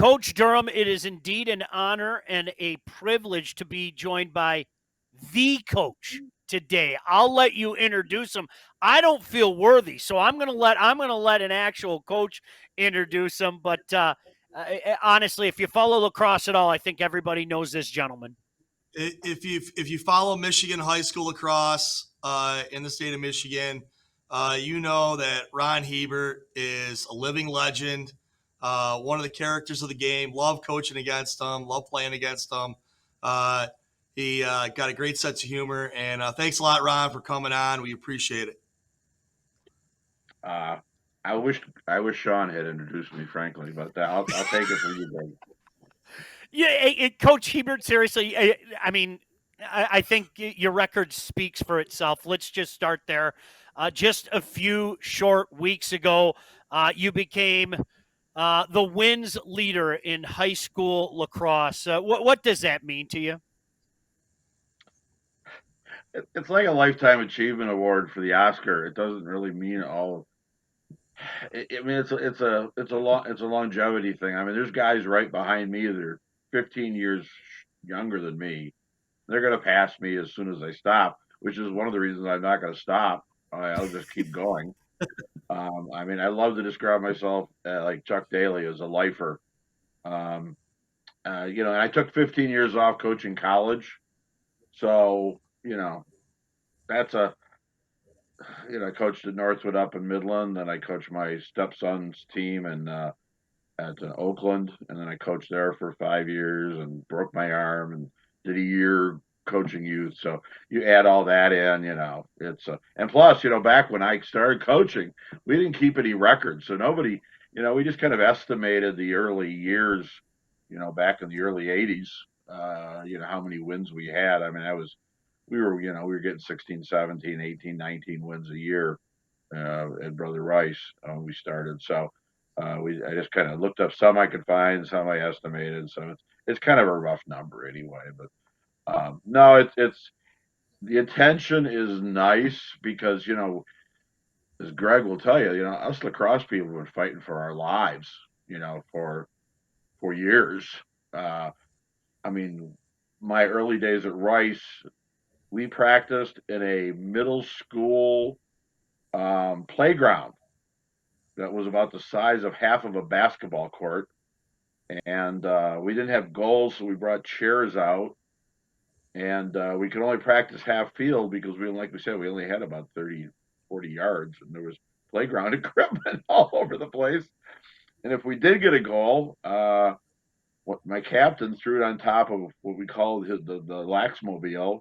Coach Durham, it is indeed an honor and a privilege to be joined by the coach today. I'll let you introduce him. I don't feel worthy, so I'm gonna let an actual coach introduce him. But honestly, if you follow lacrosse at all, I think everybody knows this gentleman. If you follow Michigan high school lacrosse in the state of Michigan, you know that Ron Hebert is a living legend, one of the characters of the game. Love coaching against him, love playing him. Uh, he got a great sense of humor, and thanks a lot, Ron, for coming on. We appreciate it. Uh, I wish Sean had introduced me, frankly, but I'll take it for you, Greg. Yeah, Coach Hebert, seriously, I mean, I think your record speaks for itself. Let's just start there. Just a few short weeks ago, you became the wins leader in high school lacrosse. What does that mean to you? It's like a lifetime achievement award for the Oscar. It doesn't really mean all. I mean, it's a longevity thing. I mean, there's guys right behind me that are 15 years younger than me. They're gonna pass me as soon as I stop, which is one of the reasons I'm not gonna stop. I'll just keep going. I mean, I love to describe myself like Chuck Daly as a lifer. Um, and I took 15 years off coaching college, so that's I coached at Northwood up in Midland, then I coached my stepson's team at Oakland, and then I coached there for 5 years and broke my arm and did a year coaching youth. So you add all that in, it's and plus, back when I started coaching, we didn't keep any records, so nobody, we just kind of estimated the early years, back in the early '80s, how many wins we had. I mean, we were getting 16, 17, 18, 19 wins a year at Brother Rice when we started. So I just kind of looked up some I could find, some I estimated. So it's kind of a rough number anyway. But no, it's the attention is nice because as Greg will tell you, us lacrosse people have been fighting for our lives, for years. Uh, I mean, my early days at Rice, we practiced in a middle school playground that was about the size of half of a basketball court. And we didn't have goals, so we brought chairs out. And we could only practice half field because like we said, we only had about 30, 40 yards, and there was playground equipment all over the place. And if we did get a goal, my captain threw it on top of what we called the Laxmobile,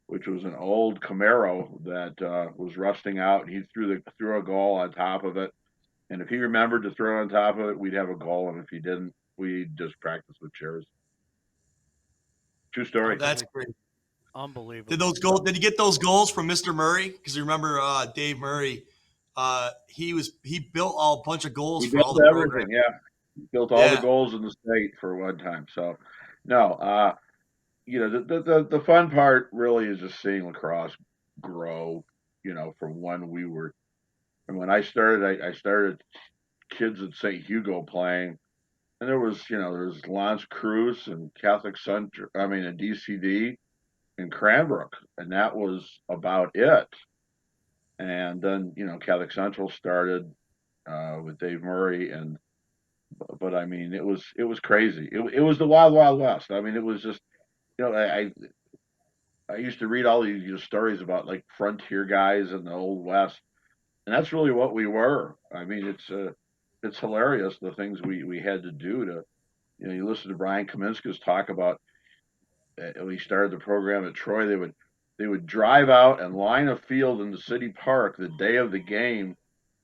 which was an old Camaro that was rusting out. And he threw a goal on top of it. And if he remembered to throw on top of it, we'd have a goal. And if he didn't, we'd just practice with chairs. True story. That's great. Unbelievable. Did you get those goals from Mr. Murray? Because you remember Dave Murray. He built a bunch of goals He for all built the everything. programs. Yeah, he built all the Yeah, goals in the state for one time. So, no, the fun part really is just seeing lacrosse grow. From when I started, I started kids at St. Hugo playing, and there was Lance Cruz and Catholic Center. I mean, and DCD and Cranbrook, and that was about it. And then Catholic Central started with Dave Murray, but I mean it was crazy. It was the wild wild west. I mean it was just I used to read all these stories about like frontier guys in the old west, and that's really what we were. I mean it's hilarious the things we had to do to you listen to Brian Kaminskas talk about when he started the program at Troy. They would drive out and line a field in the city park the day of the game,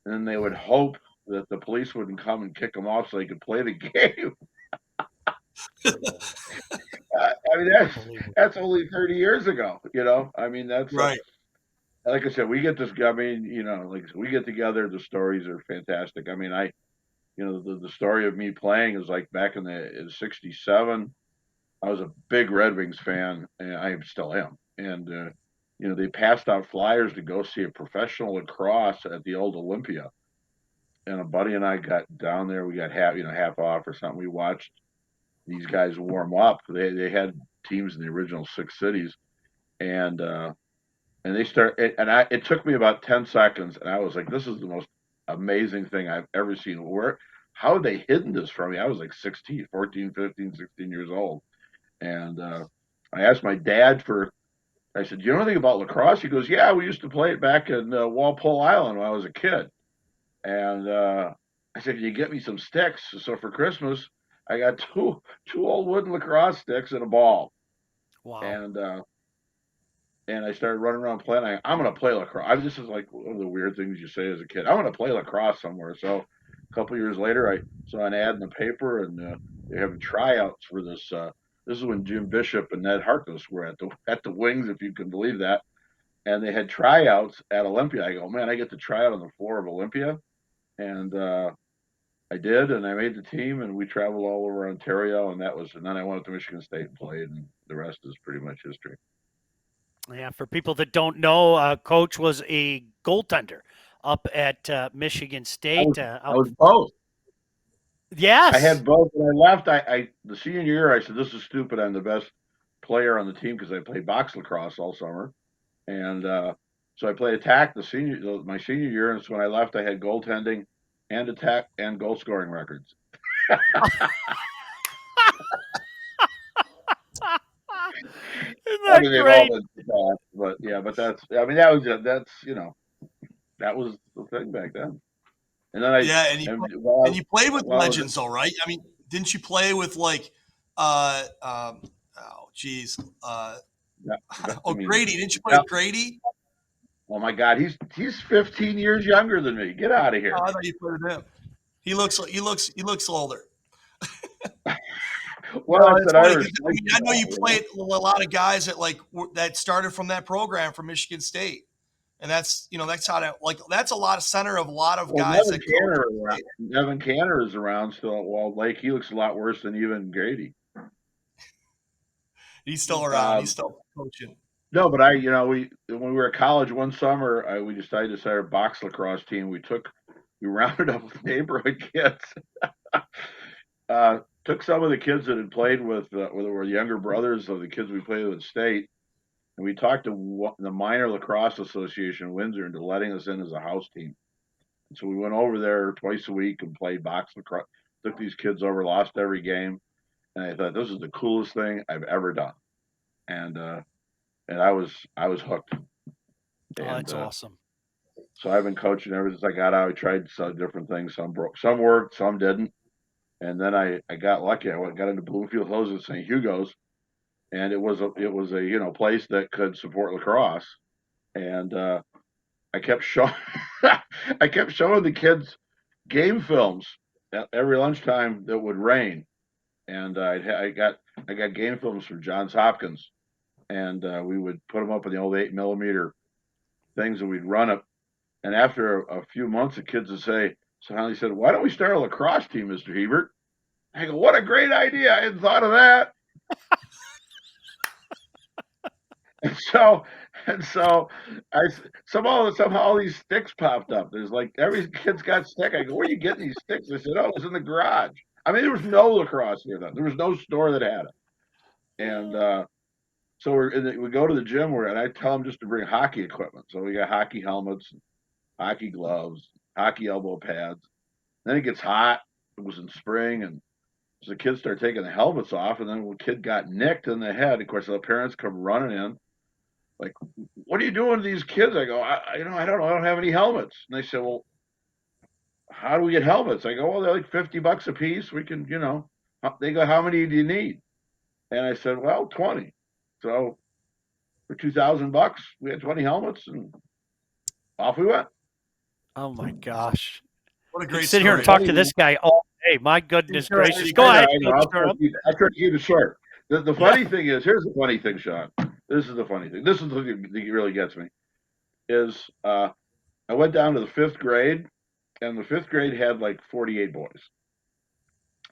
and then they would hope that the police wouldn't come and kick them off so they could play the game. I mean that's only 30 years ago. I mean that's right. like I said, we get this. I mean, like we get together. The stories are fantastic. I mean, the story of me playing is like back in '67. I was a big Red Wings fan, and I still am. And they passed out flyers to go see a professional lacrosse at the old Olympia. and a buddy and I got down there. We got half off or something. We watched these guys warm up. They had teams in the original six cities, and they start and it took me about 10 seconds, and I was like, this is the most amazing thing I've ever seen. How had they hidden this from me? I was like 16, 14, 15, 16 years old, and I asked my dad for. I said, "Do you know anything about lacrosse?" He goes, "Yeah, we used to play it back in Walpole Island when I was a kid." And I said, "Can you get me some sticks?" So for Christmas, I got two old wooden lacrosse sticks and a ball, Wow. and I started running around playing. I'm going to play lacrosse. This is like one of the weird things you say as a kid. I'm going to play lacrosse somewhere. So a couple years later, I saw an ad in the paper, and they're having tryouts for this. This is when Jim Bishop and Ned Harkness were at the Wings, if you can believe that. And they had tryouts at Olympia. I go, man, I get to try out on the floor of Olympia, and I did, and I made the team, and we traveled all over Ontario, and then I went to Michigan State and played, and the rest is pretty much history. Yeah, for people that don't know, Coach was a goaltender up at Michigan State. I was both. I Yes. had both. When I left, the senior year, I said, "This is stupid. I'm the best player on the team because I played box lacrosse all summer." And so I played attack my senior year, and so when I left, I had goaltending and attack and goal scoring records. Isn't I that mean, they've all great? been bad, but yeah, but that was the thing back then. And then Yeah, and you played with while I was legends, though, right? I mean, didn't you play with like, oh, geez, I oh, mean, Grady? Didn't you play yeah, with Grady? oh my God, he's 15 years younger than me. Get out of Oh, here. I thought you played with him. He looks older. Well, No, it's it's an funny 'cause, Irish I thing, mean, I know you you know. played a lot of guys that that started from that program from Michigan State, and that's how that's a lot of center of a lot of Well, guys that coach. Nevin Canner is around still at Walled Lake. He looks a lot worse than even Grady. He's still around. He's Um, still coaching. no, but when we were at college one summer, we decided to start a box lacrosse team. We rounded up with neighborhood kids. Took some of the kids that had played with were younger brothers of the kids we played with in state, and we talked to the minor lacrosse association in Windsor into letting us in as a house team. And so we went over there twice a week and played box lacrosse. Took these kids over, lost every game, and I thought this is the coolest thing I've ever done. And I was hooked. Oh, And that's awesome. so I've been coaching ever since I got out. I tried some different things. Some worked, some didn't. And then I got lucky. Got into Bloomfield Hills at St. Hugo's, and it was a place that could support lacrosse. And I kept showing I kept showing the kids game films at every lunchtime that would rain. And I got game films from Johns Hopkins, and we would put them up in the old 8 millimeter things, and we'd run it. And after a few months, the kids would say, so Holly said, "Why don't we start a lacrosse team, Mr. Hebert?" I go, "What a great idea! I hadn't thought of that." And so, and so, I somehow all these sticks popped up. There's like every kid's got stick. I go, "Where are you getting these sticks?" They said, "Oh, it was in the garage." I mean, there was no lacrosse here then. There was no store that had it. And so we go to the gym and I tell them just to bring hockey equipment. So we got hockey helmets, hockey gloves, hockey elbow pads. Then it gets hot. It was in spring, and so the kids start taking the helmets off, and then when a kid got nicked in the head, of course, the parents come running in, like, "What are you doing to these kids?" I go, I don't know. I don't have any helmets." And they say, "Well, how do we get helmets?" I go, "Well, they're like $50 a piece. We can, you know." They go, "How many do you need?" And I said, "Well, 20." So for $2,000, we had 20 helmets, and off we went. Oh my gosh. What a Could great sit here and story. talk to this guy all day. My goodness gracious. Go ahead, I know. Coach Durham. I'll try to keep it short. The Yeah. funny thing is, here's the funny thing, Sean. This is the funny thing. This is the thing that really gets me. Is I went down to the fifth grade, and the fifth grade had like 48 boys.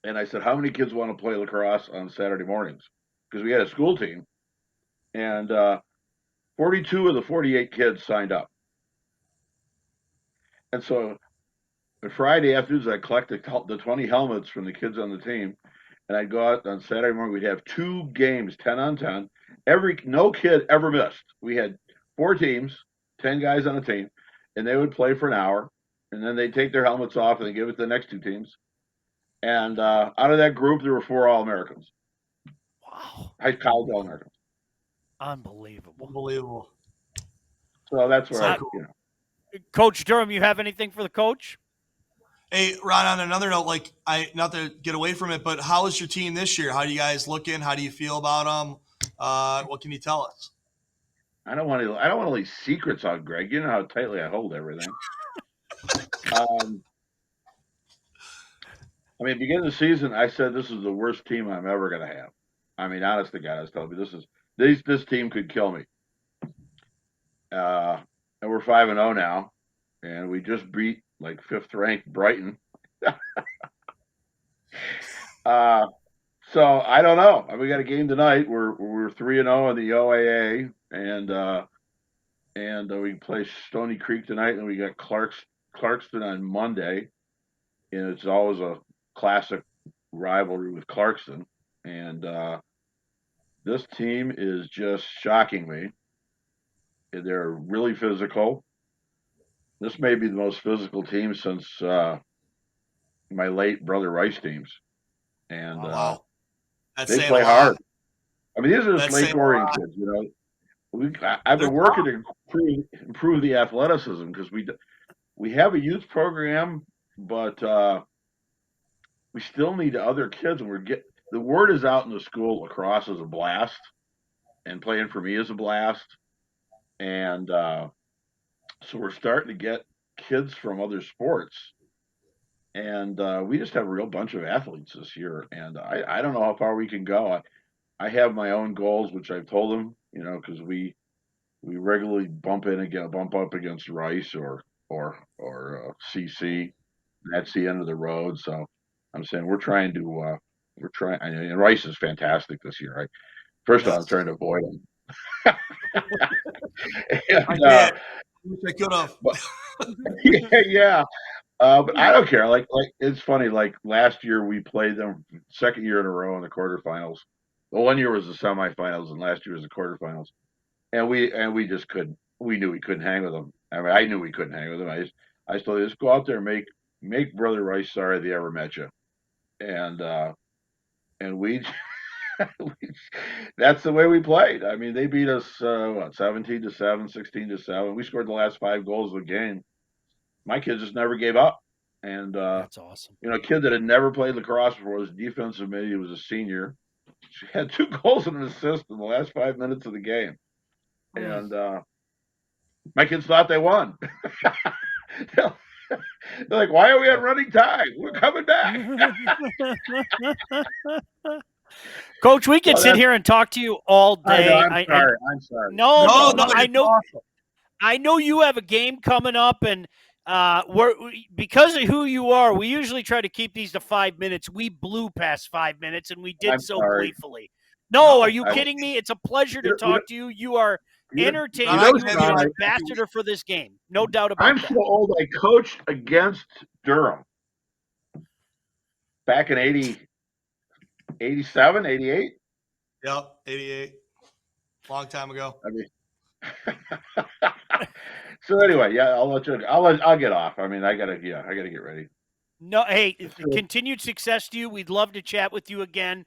And I said, "How many kids want to play lacrosse on Saturday mornings?" Because we had a school team, and 42 of the 48 kids signed up. And so And Friday afternoons, I'd collect the 20 helmets from the kids on the team, and I'd go out on Saturday morning. We'd have 2 games, 10-on-10. No kid ever missed. We had 4 teams, 10 guys on a team, and they would play for an hour, and then they'd take their helmets off and they give it to the next 2 teams. And out of that group, there were 4 All-Americans, Wow. high college All-Americans. Unbelievable. Unbelievable. So that's where So cool. Coach Durham, you have anything for the coach? Hey, Ron, on another note, not to get away from it, but how is your team this year? How do you guys looking? How do you feel about them? What can you tell us? I don't want to leave secrets out, Greg. You know how tightly I hold everything. I mean, beginning of the season, I said this is the worst team I'm ever going to have. I mean, honest to God, I was telling you, this team could kill me. And we're 5-0 now, and we just beat like 5th ranked Brighton. So I don't know. We got a game tonight. We're 3-0 in the OAA, and we play Stony Creek tonight, and we got Clarkston on Monday, and it's always a classic rivalry with Clarkston, and this team is just shocking me. They're really physical. This may be the most physical team since my late brother Rice teams, and Wow. they play hard. I mean, these are just Lake Orion kids, you know. I've been working to improve the athleticism because we have a youth program, but we still need other kids, and the word is out in the school. Lacrosse is a blast, and playing for me is a blast, and so we're starting to get kids from other sports, and we just have a real bunch of athletes this year, and I don't know how far we can go. I have my own goals, which I've told them, you know, because we regularly bump up against Rice or CC. That's the end of the road. So I'm saying and Rice is fantastic this year. First of all, I'm trying to avoid him. And, I wish I could have. yeah. But I don't care. Like it's funny. Like last year we played them 2nd year in a row in the quarterfinals. Well, 1 year was the semifinals, and last year was the quarterfinals. And we just couldn't. We knew we couldn't hang with them. I mean, I knew we couldn't hang with them. I told you, just go out there and make Brother Rice sorry they ever met you. And we that's the way we played. I mean, they beat us 17-7, 16-7. We scored the last 5 goals of the game. My kids just never gave up. And That's awesome. you know, a kid that had never played lacrosse before was defensive mid. He was a senior. She had 2 goals and an assist in the last 5 minutes of the game. And my kids thought they won. They're like, why are we on running time? We're coming back. Coach, we could sit here and talk to you all day. I'm sorry. No, I know. Awesome. I know you have a game coming up, and because of who you are, we usually try to keep these to 5 minutes. We blew past 5 minutes, and we did gleefully. No, are you kidding me? It's a pleasure to talk to you. You are entertaining. You're an ambassador for this game. No doubt about that. I'm so old. I coached against Durham back in 87, 88. Yep, 88. Long time ago. I mean, so anyway, yeah, I'll get off. I mean, I gotta get ready. No, hey, continued success to you. We'd love to chat with you again.